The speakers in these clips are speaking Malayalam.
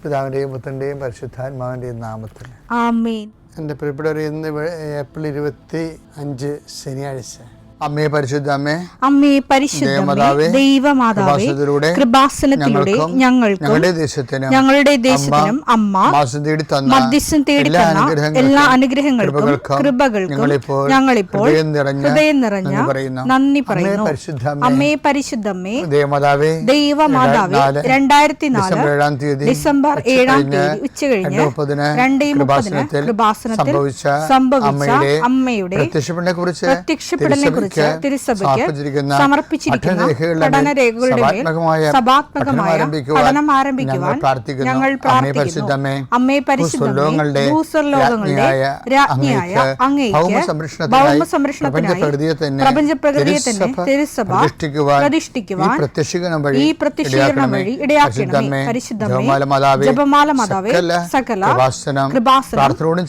പിതാവിൻ്റെയും പുത്രൻ്റെയും പരിശുദ്ധാത്മാവിൻ്റെയും നാമത്തിൽ ആമേൻ. എൻ്റെ പ്രിയപ്പെട്ടവരെ, ഇന്ന് ഏപ്രിൽ 25 ശനിയാഴ്ച. അമ്മേ പരിശുദ്ധ അമ്മേ, അമ്മേ പരിശുദ്ധമേ, ദൈവമാതാവേ, കൃപാസനത്തിലൂടെ ഞങ്ങൾക്കും ഞങ്ങളുടെ ദേശത്തിനും അമ്മ മധ്യസ്ഥം തേടി തന്ന എല്ലാ അനുഗ്രഹങ്ങൾക്കും കൃപകൾക്കും ഞങ്ങളിപ്പോൾ ഹൃദയം നിറഞ്ഞ നന്ദി പറയുന്നു. അമ്മേ പരിശുദ്ധമേ, ദൈവമാതാവേ, 2004 ഡിസംബർ 7 ഉച്ചകഴിഞ്ഞ് 2:30 കൃപാസനത്തിൽ സംഭവിച്ച അമ്മയുടെ പ്രത്യക്ഷപ്പെടലിനെ കുറിച്ച് തിരുസഭയ്ക്ക് സമർപ്പിച്ചിരിക്കുന്ന പഠനരേഖകളുടെ മേൽ സഭാത്മകമായ പഠനം ആരംഭിക്കുവാൻ ഞങ്ങൾ പ്രാർത്ഥിക്കുന്നു. അമ്മേ പരിശുദ്ധമേ, ഭൂസ്വർലോകങ്ങളുടെ രാജ്ഞിയായ അങ്ങേയ്ക്ക് ഭൗമസംരക്ഷണത്തിനായി പ്രപഞ്ചപ്രകൃതിയെ തന്നെ തിരുസഭ പ്രതിഷ്ഠിക്കുവാൻ ഈ പ്രത്യക്ഷീകരണം വഴി ഇടയാക്കണമേ. പരിശുദ്ധമേ, ജപമാല മാതാവേ, സകല കൃപാസനം പ്രാർത്ഥനയോടും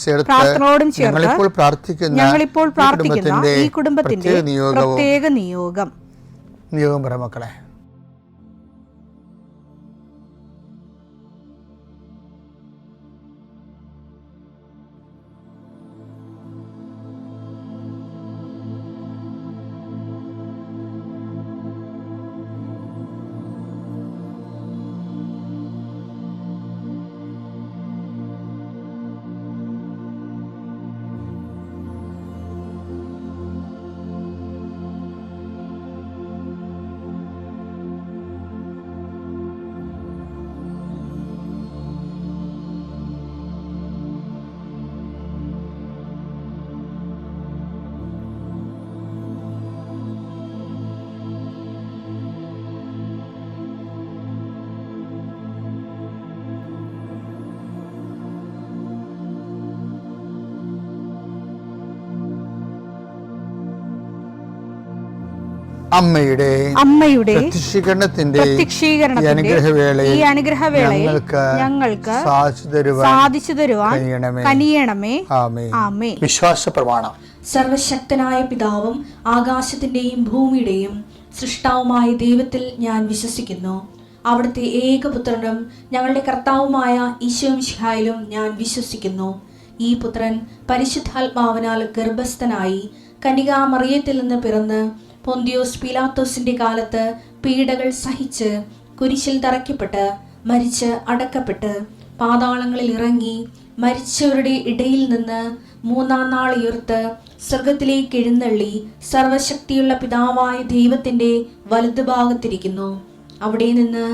ചേർത്ത് ഞങ്ങളിപ്പോൾ പ്രാർത്ഥിക്കുന്ന ഈ കുടുംബത്തിന്റെ പ്രത്യേക നിയോഗം പറ മക്കളെ. അമ്മയുടെ പ്രത്യക്ഷീകരണത്തിന്റെ ഈ അനുഗ്രഹവേളയിൽ ഞങ്ങൾക്ക് സാധിച്ചു തരുവാൻ കനിയണമേ. ആമേൻ. വിശ്വാസ പ്രമാണം. സർവശക്തനായ പിതാവും ആകാശത്തിന്റെയും ഭൂമിയുടെയും സൃഷ്ടാവുമായ ദൈവത്തിൽ ഞാൻ വിശ്വസിക്കുന്നു. അവിടുത്തെ ഏകപുത്രനും ഞങ്ങളുടെ കർത്താവുമായ ഈശോമിശിഹായിലും ഞാൻ വിശ്വസിക്കുന്നു. ഈ പുത്രൻ പരിശുദ്ധാത്മാവിനാൽ ഗർഭസ്ഥനായി കന്യകാമറിയത്തിൽ നിന്ന് പിറന്ന് പൊന്തിയോസ് പീലാത്തോസിന്റെ കാലത്ത് പീഡകൾ സഹിച്ച് കുരിശിൽ തറയ്ക്കപ്പെട്ട് മരിച്ച് അടക്കപ്പെട്ട് പാതാളങ്ങളിൽ ഇറങ്ങി മരിച്ചവരുടെ ഇടയിൽ നിന്ന് 3-ാം നാൾ ഉയർത്ത് സ്വർഗത്തിലേക്ക് എഴുന്നള്ളി സർവശക്തിയുള്ള പിതാവായ ദൈവത്തിന്റെ വലതുഭാഗത്തിരിക്കുന്നു. അവിടെ നിന്ന്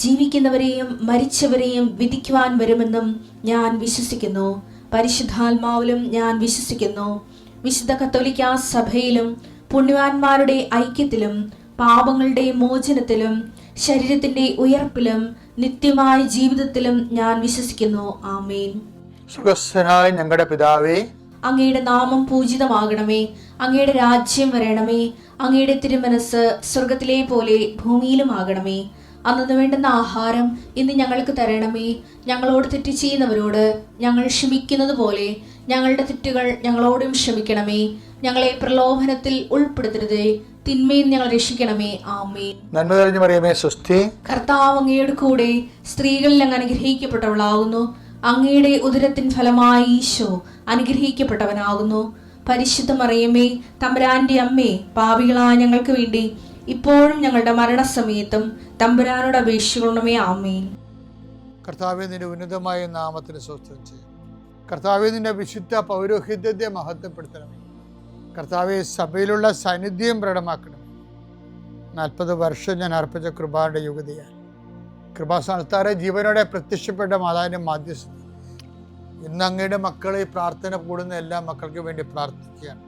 ജീവിക്കുന്നവരെയും മരിച്ചവരെയും വിധിക്കുവാൻ വരുമെന്നും ഞാൻ വിശ്വസിക്കുന്നു. പരിശുദ്ധാത്മാവിലും ഞാൻ വിശ്വസിക്കുന്നു. വിശുദ്ധ കത്തോലിക്കാ സഭയിലും പുണ്യവാന്മാരുടെ ഐക്യത്തിലും പാപങ്ങളുടെ മോചനത്തിലും ശരീരത്തിന്റെ ഉയർപ്പിലും നിത്യമായ ജീവിതത്തിലും ഞാൻ വിശ്വസിക്കുന്നു. ആമേൻ. സുഖസ്ഥനായ ഞങ്ങളുടെ പിതാവേ, അങ്ങയുടെ നാമം പൂജിതമാകണമേ. അങ്ങയുടെ രാജ്യം വരണമേ. അങ്ങയുടെ തിരുമനസ് സ്വർഗത്തിലെ പോലെ ഭൂമിയിലും ആകണമേ. അന്നു വേണ്ടുന്ന ആഹാരം ഇന്ന് ഞങ്ങൾക്ക് തരണമേ. ഞങ്ങളോട് തെറ്റ് ചെയ്യുന്നവരോട് ഞങ്ങൾ ക്ഷമിക്കുന്നത് പോലെ ഞങ്ങളുടെ തെറ്റുകൾ ഞങ്ങളോടും ക്ഷമിക്കണമേ. ഞങ്ങളെ പ്രലോഭനത്തിൽ ഉൾപ്പെടുത്തരുതേ, തിന്മയിൽ ഞങ്ങൾ രക്ഷിക്കണമേ. ആമേൻ. നന്മ നിറഞ്ഞ മറിയമേ, സ്വസ്തി. കർത്താവ് അങ്ങയുടെ കൂടെ സ്ത്രീകളിൽ അങ്ങ് അനുഗ്രഹിക്കപ്പെട്ടവളാകുന്നു. അങ്ങയുടെ ഉദരത്തിൻ ഫലമായി ഈശോ അനുഗ്രഹിക്കപ്പെട്ടവനാകുന്നു. പരിശുദ്ധ മറിയമേ, തമ്പുരാന്റെ അമ്മേ, പാപികളായ ഞങ്ങൾക്ക് വേണ്ടി ഇപ്പോഴും ഞങ്ങളുടെ മരണസമയത്തും തമ്പുരാനോട് അപേക്ഷിക്കണമേ. ആമേൻ. കർത്താവേ, നിന്റെ ഉന്നതമായ നാമത്തിന് സ്തോത്രം ചെയ്യും. കർത്താവേ, നിന്റെ വിശുദ്ധ പൗരോഹിത്യത്തെ മഹത്വപ്പെടുത്തണമേ. കർത്താവെ, സഭയിലുള്ള സാന്നിധ്യം പ്രകടമാക്കണം. 40 വർഷം ഞാൻ അർപ്പിച്ച കൃപാന്റെ യുഗതിയാൽ കൃപാസ്ഥാനത്താറെ ജീവനോടെ പ്രത്യക്ഷപ്പെട്ട മാതാവിന്റെ മാധ്യസ്ഥത ഇന്ന് അങ്ങയുടെ മക്കളെ പ്രാർത്ഥന കൂടുന്ന എല്ലാ മക്കൾക്ക് വേണ്ടി പ്രാർത്ഥിക്കുകയാണ്.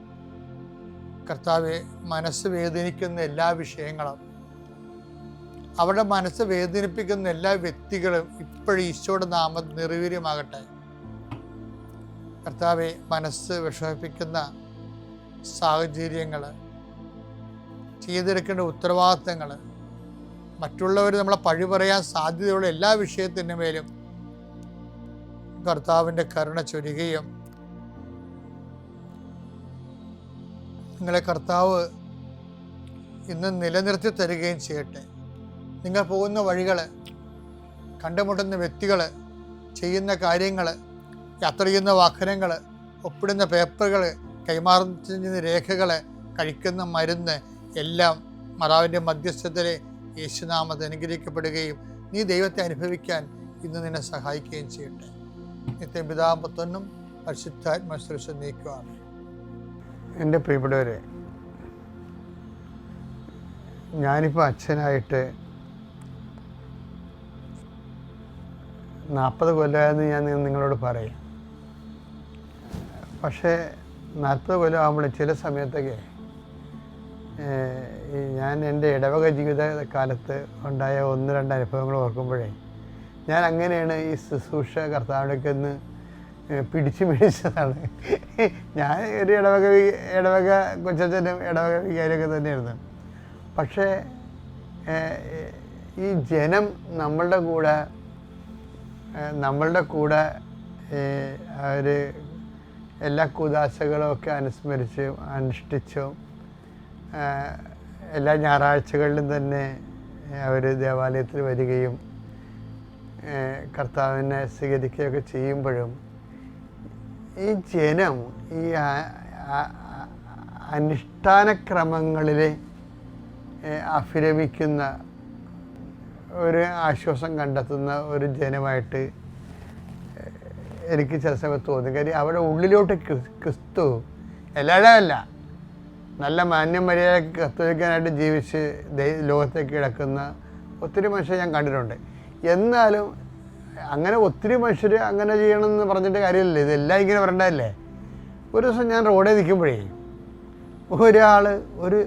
കർത്താവെ, മനസ്സ് വേദനിക്കുന്ന എല്ലാ വിഷയങ്ങളും, അവരുടെ മനസ്സ് വേദനിപ്പിക്കുന്ന എല്ലാ വ്യക്തികളും ഇപ്പോഴും ഈശോയുടെ നാമം നിർവീര്യമാകട്ടെ. കർത്താവെ, മനസ്സ് വിഷമിപ്പിക്കുന്ന സാഹചര്യങ്ങൾ, ചെയ്തെടുക്കേണ്ട ഉത്തരവാദിത്തങ്ങൾ, മറ്റുള്ളവർ നമ്മളെ പഴി പറയാൻ സാധ്യതയുള്ള എല്ലാ വിഷയത്തിൻ്റെ മേലും കർത്താവിൻ്റെ കരുണ ചൊരികയും നിങ്ങളെ കർത്താവ് ഇന്ന് നിലനിർത്തി തരികയും ചെയ്യട്ടെ. നിങ്ങൾ പോകുന്ന വഴികൾ, കണ്ടുമുട്ടുന്ന വ്യക്തികൾ, ചെയ്യുന്ന കാര്യങ്ങൾ, യാത്ര ചെയ്യുന്ന വാഹനങ്ങൾ, ഒപ്പിടുന്ന പേപ്പറുകൾ, കൈമാറുന്ന രേഖകൾ, കഴിക്കുന്ന മരുന്ന് എല്ലാം മാതാവിൻ്റെ മധ്യസ്ഥതയിൽ യേശുനാമത്തിൽ അനുഗ്രഹിക്കപ്പെടുകയും നീ ദൈവത്തെ അനുഭവിക്കാൻ ഇന്ന് നിന്നെ സഹായിക്കുകയും ചെയ്യട്ടെ. നിത്യം പിതാവും പുത്രനും പരിശുദ്ധാത്മാശ്രേഷ്ഠ നീക്കുവാണ്. എൻ്റെ പ്രിയപ്പെട്ടവരെ, ഞാനിപ്പോൾ അച്ഛനായിട്ട് 40 കൊല്ലമായെന്ന് ഞാൻ നിങ്ങളോട് പറയാം. പക്ഷേ 40 കൊല്ലം ആകുമ്പോൾ ചില സമയത്തൊക്കെ ഞാൻ എൻ്റെ ഇടവക ജീവിത കാലത്ത് ഉണ്ടായ 1-2 അനുഭവങ്ങൾ ഓർക്കുമ്പോഴേ ഞാൻ അങ്ങനെയാണ് ഈ ശുശ്രൂഷ കർത്താവിലേക്ക് ഒന്ന് പിടിച്ചതാണ്. ഞാൻ ഒരു ഇടവക കൊച്ചച്ഛനും ഇടവക വികാരിയൊക്കെ തന്നെയായിരുന്നു. പക്ഷേ ഈ ജനം നമ്മളുടെ കൂടെ അവർ എല്ലാ കൂദാശകളും ഒക്കെ അനുസ്മരിച്ചും അനുഷ്ഠിച്ചും എല്ലാ ഞായറാഴ്ചകളിലും തന്നെ അവർ ദേവാലയത്തിൽ വരികയും കർത്താവിനെ സ്വീകരിക്കുകയൊക്കെ ചെയ്യുമ്പോഴും ഈ ജനം ഈ അനുഷ്ഠാനക്രമങ്ങളിൽ അഭിരമിക്കുന്ന ഒരു ആശ്വാസം കണ്ടെത്തുന്ന ഒരു ജനമായിട്ട് എനിക്ക് ചില സമയത്ത് തോന്നി. കാര്യം അവരുടെ ഉള്ളിലോട്ട് ക്രിസ്തു എല്ലാവരും അല്ല, നല്ല മാന്യമര്യാദയ്ക്ക് കത്തോലിക്കാനായിട്ട് ജീവിച്ച് ലോകത്തേക്ക് കിടക്കുന്ന ഒത്തിരി മനുഷ്യരെ ഞാൻ കണ്ടിട്ടുണ്ട്. എന്നാലും അങ്ങനെ ഒത്തിരി മനുഷ്യർ അങ്ങനെ ചെയ്യണമെന്ന് പറഞ്ഞിട്ട് കാര്യമില്ല, ഇതെല്ലാം ഇങ്ങനെ പറയേണ്ടതല്ലേ. ഒരു ദിവസം ഞാൻ റോഡിൽ നിൽക്കുമ്പോഴേ ഒരാൾ ഒരു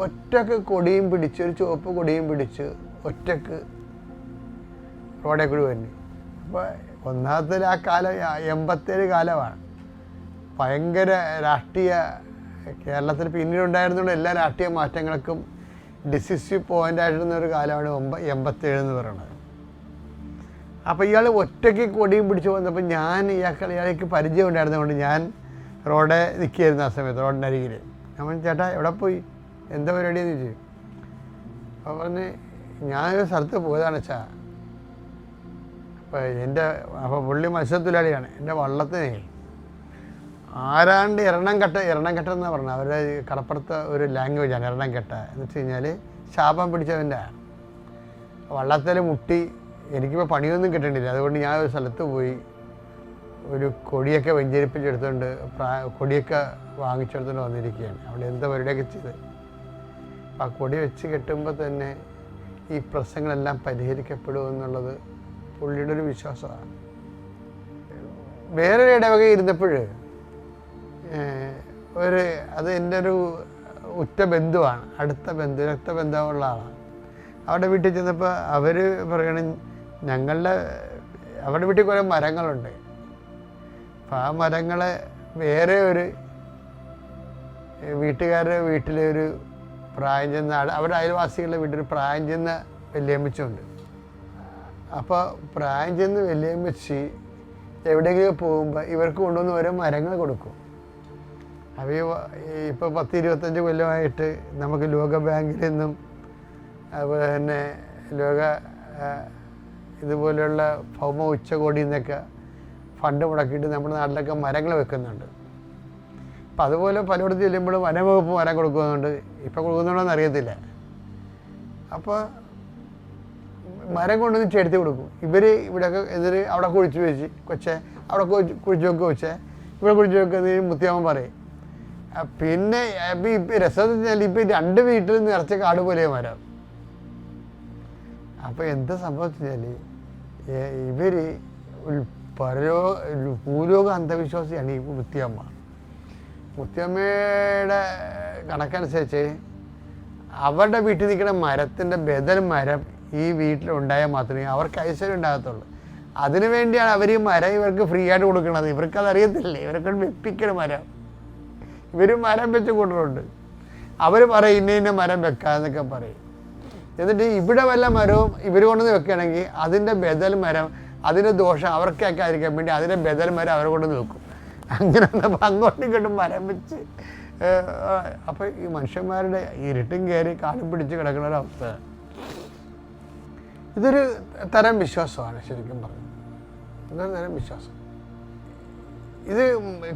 ഒറ്റക്ക് കൊടിയും പിടിച്ച്, ഒരു ചുവപ്പ് കൊടിയും പിടിച്ച് ഒറ്റക്ക് റോഡിൽ കൂടി വന്നു. അപ്പോൾ ഒന്നാമത്തെ ആ കാലം 87 കാലമാണ്. ഭയങ്കര രാഷ്ട്രീയ കേരളത്തിൽ പിന്നീട് ഉണ്ടായിരുന്നുള്ള എല്ലാ രാഷ്ട്രീയ മാറ്റങ്ങൾക്കും ഡിസിസീവ് പോയിൻ്റായിരുന്ന ഒരു കാലമാണ് 87 എന്ന് പറയുന്നത്. അപ്പോൾ ഇയാൾ ഒറ്റയ്ക്ക് കൊടിയും പിടിച്ച് വന്നപ്പോൾ ഇയാൾക്ക് പരിചയം ഉണ്ടായിരുന്നതുകൊണ്ട് ഞാൻ റോഡിൽ നിൽക്കുകയായിരുന്നു. ആ സമയത്ത് റോഡിൻ്റെ അരികിൽ ഞാൻ ചേട്ടാ എവിടെ പോയി, എന്താ പരിപാടിയെന്ന് ചോദിച്ചു. അപ്പോൾ പറഞ്ഞ് ഞാനൊരു സ്ഥലത്ത് പോയതാണ് വെച്ചാൽ. അപ്പോൾ പുള്ളി മത്സ്യത്തൊഴിലാളിയാണ്. എൻ്റെ വള്ളത്തിനെ ആരാണ്ട് എറണംകെട്ട എന്നാണ് പറഞ്ഞത്. അവരുടെ കടപ്പുറത്തെ ഒരു ലാംഗ്വേജാണ് എറണംകെട്ട എന്ന് വെച്ച് കഴിഞ്ഞാൽ ശാപം പിടിച്ചവൻ്റെ. വള്ളത്തിൽ മുട്ടി എനിക്കിപ്പോൾ പണിയൊന്നും കിട്ടേണ്ടില്ല. അതുകൊണ്ട് ഞാൻ ഒരു സ്ഥലത്ത് പോയി ഒരു കൊടിയൊക്കെ വെഞ്ചരിപ്പിച്ചെടുത്തുകൊണ്ട് കൊടിയൊക്കെ വാങ്ങിച്ചെടുത്തുകൊണ്ട് വന്നിരിക്കുകയാണ്. അവിടെ എന്താ പരിപാടിയൊക്കെ ചെയ്ത് ആ കൊടി വെച്ച് കെട്ടുമ്പോൾ തന്നെ ഈ പ്രശ്നങ്ങളെല്ലാം പരിഹരിക്കപ്പെടുമെന്നുള്ളത് പുള്ളിയുടെ ഒരു വിശ്വാസമാണ്. വേറൊരു ഇടവക ഇരുന്നപ്പോൾ അത് എൻ്റെ ഒരു ഉറ്റ ബന്ധുവാണ്, അടുത്ത രക്തബന്ധമുള്ള ആളാണ്. അവിടെ വീട്ടിൽ ചെന്നപ്പോൾ അവർ പറയണം അവരുടെ വീട്ടിൽ കുറേ മരങ്ങളുണ്ട്. അപ്പം ആ മരങ്ങളെ വേറെ ഒരു വീട്ടുകാരുടെ വീട്ടിലെ ഒരു പ്രായം ചെന്ന അവരുടെ അയൽവാസികളുടെ വീട്ടിൽ പ്രായം ചെന്ന വല്യമ്മച്ചുണ്ട്. അപ്പോൾ പ്രായം ചെന്ന് വല്യമ്മച്ചി എവിടെയെങ്കിലും പോകുമ്പോൾ ഇവർക്ക് കൊണ്ടുവന്ന് ഓരോ മരങ്ങൾ കൊടുക്കും. അവ ഇപ്പോൾ 10-25 കൊല്ലമായിട്ട് നമുക്ക് ലോക ബാങ്കിൽ നിന്നും അതുപോലെ തന്നെ ഇതുപോലെയുള്ള ഭൗമ ഉച്ചകോടിയിൽ നിന്നൊക്കെ ഫണ്ട് മുടക്കിയിട്ട് നമ്മുടെ നാട്ടിലൊക്കെ മരങ്ങൾ വെക്കുന്നുണ്ട്. അപ്പം അതുപോലെ പലയിടത്ത് ചെല്ലുമ്പോഴും വനംവകുപ്പ് മരം കൊടുക്കുന്നുണ്ട്. ഇപ്പോൾ കൊടുക്കുന്നുണ്ടോയെന്ന് അറിയത്തില്ല. അപ്പോൾ മരം കൊണ്ടുവന്ന് ചെടുത്തി കൊടുക്കും. ഇവിടെയൊക്കെ അവിടെ കുഴിച്ച് വെച്ച് അവിടെ കുഴിച്ച് വെക്കുക ഇവിടെ കുഴിച്ച് വെക്കുന്നതിന് മുത്തിയാമ്മ പറയും. പിന്നെ രസം വെച്ചാൽ ഇപ്പം 2 വീട്ടിൽ നിറച്ച കാട് പോലെ മരം. അപ്പോൾ എന്താ സംഭവിച്ചാൽ ഭൂലോക അന്ധവിശ്വാസിയാണ് ഈ മുത്തിയമ്മ. മുത്തിയമ്മയുടെ കണക്കനുസരിച്ച് അവരുടെ വീട്ടിൽ നിൽക്കുന്ന മരത്തിൻ്റെ ബദൽ മരം ഈ വീട്ടിലുണ്ടായാൽ മാത്രമേ അവർക്ക് ഐശ്വര്യം ഉണ്ടാകത്തുള്ളൂ. അതിനു വേണ്ടിയാണ് അവർ ഈ മരം ഇവർക്ക് ഫ്രീ ആയിട്ട് കൊടുക്കുന്നത്. ഇവർക്കതറിയത്തില്ലേ, ഇവർക്ക് വെപ്പിക്കണ മരം. ഇവർ മരം വെച്ച് കൊണ്ടുണ്ട്. അവർ പറയും ഇന്ന മരം വെക്കാന്നൊക്കെ പറയും. എന്നിട്ട് ഇവിടെ വല്ല മരവും ഇവർ കൊണ്ടുവന്ന് വെക്കുകയാണെങ്കിൽ അതിൻ്റെ ബദൽ മരം, അതിൻ്റെ ദോഷം അവർക്കൊക്കെ ആയിരിക്കാൻ വേണ്ടി അതിൻ്റെ ബദൽ മരം അവരെ കൊണ്ടുവന്ന് വെക്കും. അങ്ങനെ വന്നപ്പോൾ അങ്ങോട്ടും ഇങ്ങോട്ടും മരം വെച്ച് അപ്പോൾ ഈ മനുഷ്യന്മാരുടെ ഇരുട്ടും കയറി കാലും പിടിച്ച് കിടക്കുന്ന ഒരവസ്ഥ. ഇതൊരു തരം വിശ്വാസമാണ് ശരിക്കും പറഞ്ഞത്. അതൊരു തരം വിശ്വാസം. ഇത്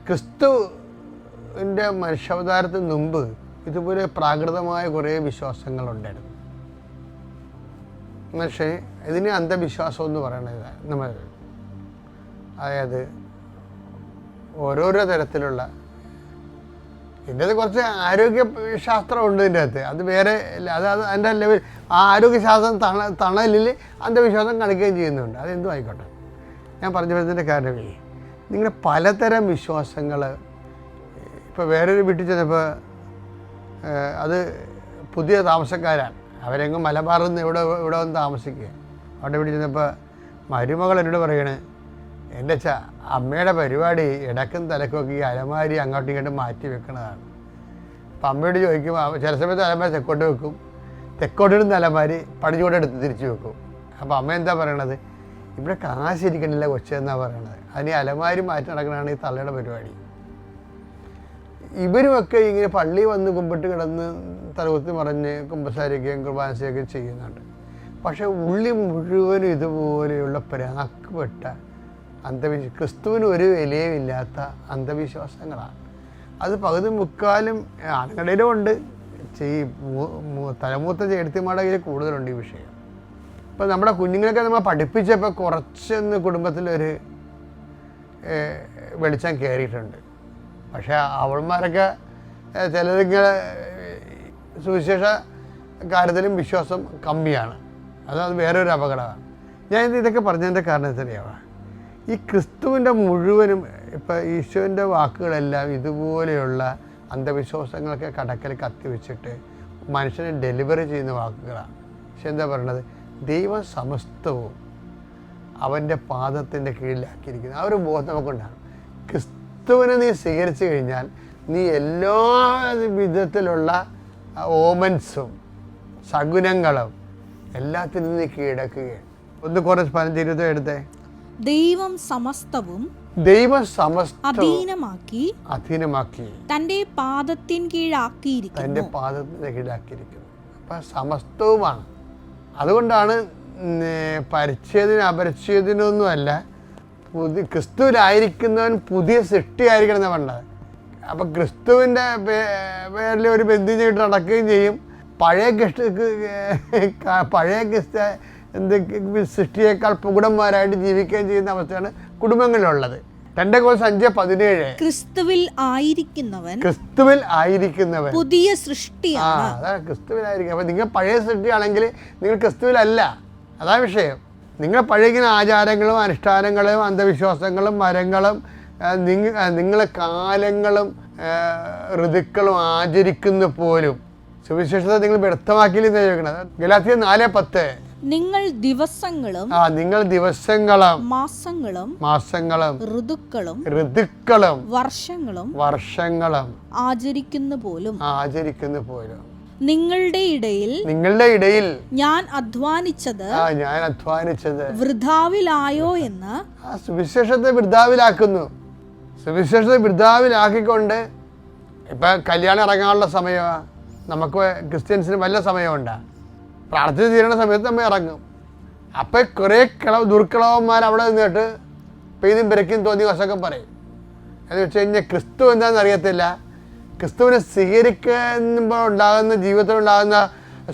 ക്രിസ്തുവിൻ്റെ മനുഷ്യാവതാരത്തിന് മുമ്പ് ഇതുപോലെ പ്രാകൃതമായ കുറേ വിശ്വാസങ്ങളുണ്ടായിരുന്നു. പക്ഷേ ഇതിന് അന്ധവിശ്വാസം എന്ന് പറയുന്നത് നമ്മൾ, അതായത് ഓരോരോ തരത്തിലുള്ള, ഇതിൻ്റെ കുറച്ച് ആരോഗ്യശാസ്ത്രം ഉണ്ട് ഇതിൻ്റെ അകത്ത്, അത് വേറെ അത് അതിൻ്റെ ലെവൽ. ആ ആരോഗ്യശാസ്ത്രം തണലിൽ അന്ധവിശ്വാസം കാണിക്കുകയും ചെയ്യുന്നുണ്ട്. അതെന്തും ആയിക്കോട്ടെ. ഞാൻ പറഞ്ഞു വരുന്നതിൻ്റെ കാരണമേ, നിങ്ങളുടെ പലതരം വിശ്വാസങ്ങൾ. ഇപ്പോൾ വേറൊരു വീട്ടിൽ ചെന്നപ്പോൾ അത് പുതിയ താമസക്കാരാണ്, അവരെങ്ങും മലബാറിൽ നിന്ന് ഇവിടെ വന്ന് താമസിക്കുക. അവിടെ വീട്ടിൽ ചെന്നപ്പോൾ മരുമകൾ എന്നോട് പറയണേ, എൻ്റെ അമ്മയുടെ പരിപാടി ഇടക്കും തലക്കൊക്കെ ഈ അലമാരി അങ്ങോട്ടും ഇങ്ങോട്ടും മാറ്റി വെക്കുന്നതാണ്. അപ്പം അമ്മയോട് ചോദിക്കുമ്പോൾ ചില സമയത്ത് അലമാരി തെക്കോട്ട് വെക്കും, തെക്കോട്ടിരുന്ന അലമാരി പടിഞ്ഞോട്ട് എടുത്ത് തിരിച്ചു വെക്കും. അപ്പോൾ അമ്മ എന്താ പറയണത്, ഇവിടെ കാശിരിക്കണില്ല കൊച്ചെന്നാണ് പറയണത്. അതിന് അലമാരി മാറ്റി നടക്കണതാണ് ഈ തള്ളയുടെ പരിപാടി. ഇവരുമൊക്കെ ഇങ്ങനെ പള്ളി വന്ന് കുമ്പിട്ട് കിടന്ന് തലകുത്തി മറിഞ്ഞ് കുമ്പസാരിക്കുകയും കുർബാനസയൊക്കെ ചെയ്യുന്നുണ്ട്. പക്ഷേ ഉള്ളി മുഴുവനും ഇതുപോലെയുള്ള പ്രാക്കപ്പെട്ട ക്രിസ്തുവിന് ഒരു വിലയുമില്ലാത്ത അന്ധവിശ്വാസങ്ങളാണ്. അത് പകുതി മുക്കാലും ആണുങ്ങളിലും ഉണ്ട്, തലമൂത്ത ചേട്ടത്തിമാരുടെ കയ്യിൽ കൂടുതലുണ്ട് ഈ വിഷയം. ഇപ്പം നമ്മുടെ കുഞ്ഞുങ്ങളൊക്കെ നമ്മൾ പഠിപ്പിച്ചപ്പോൾ കുറച്ചൊന്ന് കുടുംബത്തിലൊരു വെളിച്ചം കയറിയിട്ടുണ്ട്. പക്ഷേ അവൾമാരൊക്കെ ചിലതിങ്ങനെ സുവിശേഷ കാര്യത്തിലും വിശ്വാസം കമ്മിയാണ്. അത് വേറൊരു അപകടമാണ്. ഞാൻ ഇതൊക്കെ പറഞ്ഞതിൻ്റെ കാരണത്തിനെയാണ്, ഈ ക്രിസ്തുവിൻ്റെ മുഴുവനും ഇപ്പം ഈശോൻ്റെ വാക്കുകളെല്ലാം ഇതുപോലെയുള്ള അന്ധവിശ്വാസങ്ങളൊക്കെ കടക്കൽ കത്തിവെച്ചിട്ട് മനുഷ്യനെ ഡെലിവറി ചെയ്യുന്ന വാക്കുകളാണ്. പക്ഷെ എന്താ പറയണത്, ദൈവം സമസ്തവും അവൻ്റെ പാദത്തിൻ്റെ കീഴിലാക്കിയിരിക്കുന്നത്. ആ ഒരു ബോധം നമുക്കുണ്ടാകും. ക്രിസ്തുവിനെ നീ സ്വീകരിച്ചു കഴിഞ്ഞാൽ നീ എല്ലാ വിധത്തിലുള്ള ഓമൻസും ശകുനങ്ങളും എല്ലാത്തിനും നീ കീഴടക്കുകയാണ്. ഒന്ന് കുറച്ച് 15-20 എടുത്തേ. ദൈവം സമസ്തവും അധീനമാക്കി തന്റെ പാദത്തിൻ കീഴാക്കിയിരിക്കുന്നു. അപ്പൊ സമസ്തവുമാണ്. അതുകൊണ്ടാണ് പരിച്ഛേദന അപരിച്ഛേദനൊന്നുമല്ല, ക്രിസ്തുവിലായിരിക്കുന്നവൻ പുതിയ സൃഷ്ടിയായിരിക്കണം എന്ന് പറഞ്ഞത്. അപ്പം ക്രിസ്തുവിൻ്റെ പേരിൽ ഒരു ബന്ധം ചെയ്തിട്ട് നടക്കുകയും ചെയ്യും. പഴയ സൃഷ്ടിയേക്കാൾ പ്രൗഢന്മാരായിട്ട് ജീവിക്കുകയും ചെയ്യുന്ന അവസ്ഥയാണ് കുടുംബങ്ങളിലുള്ളത്. 2 Corinthians 5:17 ക്രിസ്തുവിൽ ആയിരിക്കുന്നവൻ പുതിയ സൃഷ്ടിയാണ്. അതാണ് ക്രിസ്തുവിലായിരിക്കും. അപ്പം നിങ്ങൾ പഴയ സൃഷ്ടിയാണെങ്കിൽ നിങ്ങൾ ക്രിസ്തുവിലല്ല. അതാ വിഷയം. നിങ്ങൾ പഴയ ആചാരങ്ങളും അനുഷ്ഠാനങ്ങളും അന്ധവിശ്വാസങ്ങളും മരങ്ങളും നിങ്ങൾ കാലങ്ങളും ഋതുക്കളും ആചരിക്കുന്ന പോലും സുവിശേഷത്തെ നിങ്ങൾ വ്യർത്ഥമാക്കിയില്ലെന്ന് ചോദിക്കുന്നത്. ഗലാത്യർ 4:10 നിങ്ങൾ ദിവസങ്ങളും മാസങ്ങളും ഋതുക്കളും വർഷങ്ങളും ആചരിക്കുന്ന പോലും നിങ്ങളുടെ ഇടയിൽ ഞാൻ അധ്വാനിച്ചത് വൃഥാവിലായോ എന്ന് സുവിശേഷത്തെ വൃഥാവിലാക്കിക്കൊണ്ട് ഇപ്പൊ കല്യാണം ഇറങ്ങാനുള്ള സമയമാണ്. നമുക്ക് ക്രിസ്ത്യൻസിന് വല്ല സമയമുണ്ടാ, പ്രാർത്ഥന തീരുന്ന സമയത്ത് നമ്മൾ ഇറങ്ങും. അപ്പം കുറേ ദുർക്കിളവന്മാർ അവിടെ നിന്നിട്ട് പെയ്തും പെരക്കും തോന്നിയ വശമൊക്കെ പറയും. എന്ന് വെച്ച് കഴിഞ്ഞാൽ ക്രിസ്തു എന്താണെന്ന് അറിയത്തില്ല, ക്രിസ്തുവിനെ സ്വീകരിക്കുമ്പോൾ ഉണ്ടാകുന്ന ജീവിതത്തിലുണ്ടാകുന്ന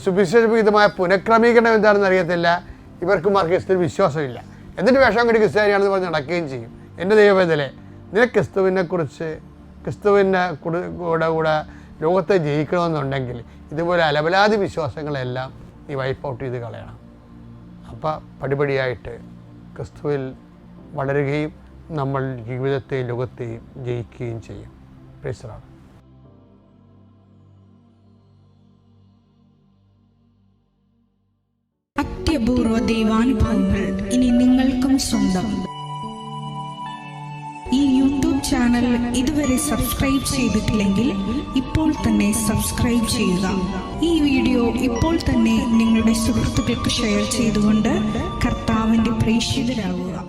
സുവിശേഷവിധമായ പുനഃക്രമീകരണം എന്താണെന്ന് അറിയത്തില്ല. ഇവർക്കുമാർക്ക് ക്രിസ്തുവിന് വിശ്വാസമില്ല. എന്നിട്ട് വേഷം കണ്ടി ക്രിസ്ത്യാനിയാണെന്ന് പറഞ്ഞ് നടക്കുകയും ചെയ്യും. എൻ്റെ ദൈവവേദനയെ നിനക്ക് ക്രിസ്തുവിനെക്കുറിച്ച് ക്രിസ്തുവിൻ്റെ കൂടെ ലോകത്തെ ജയിക്കണമെന്നുണ്ടെങ്കിൽ ഇതുപോലെ അലബലാതി വിശ്വാസങ്ങളെല്ലാം നീ വൈപ്പ് ഔട്ട് ചെയ്ത് കളയണം. അപ്പം പടിപടിയായിട്ട് ക്രിസ്തുവിൽ വളരുകയും നമ്മൾ ജീവിതത്തെയും ലോകത്തെയും ജയിക്കുകയും ചെയ്യും. Praise the lord. അത്യപൂർവ ദൈവാനുഭവങ്ങൾ ഇനി നിങ്ങൾക്കും സ്വന്തം. ഈ യൂട്യൂബ് ചാനൽ ഇതുവരെ സബ്സ്ക്രൈബ് ചെയ്തിട്ടില്ലെങ്കിൽ ഇപ്പോൾ തന്നെ സബ്സ്ക്രൈബ് ചെയ്യുക. ഈ വീഡിയോ ഇപ്പോൾ തന്നെ നിങ്ങളുടെ സുഹൃത്തുക്കൾക്ക് ഷെയർ ചെയ്തുകൊണ്ട് കർത്താവിന്റെ പ്രേക്ഷിതരാകുക.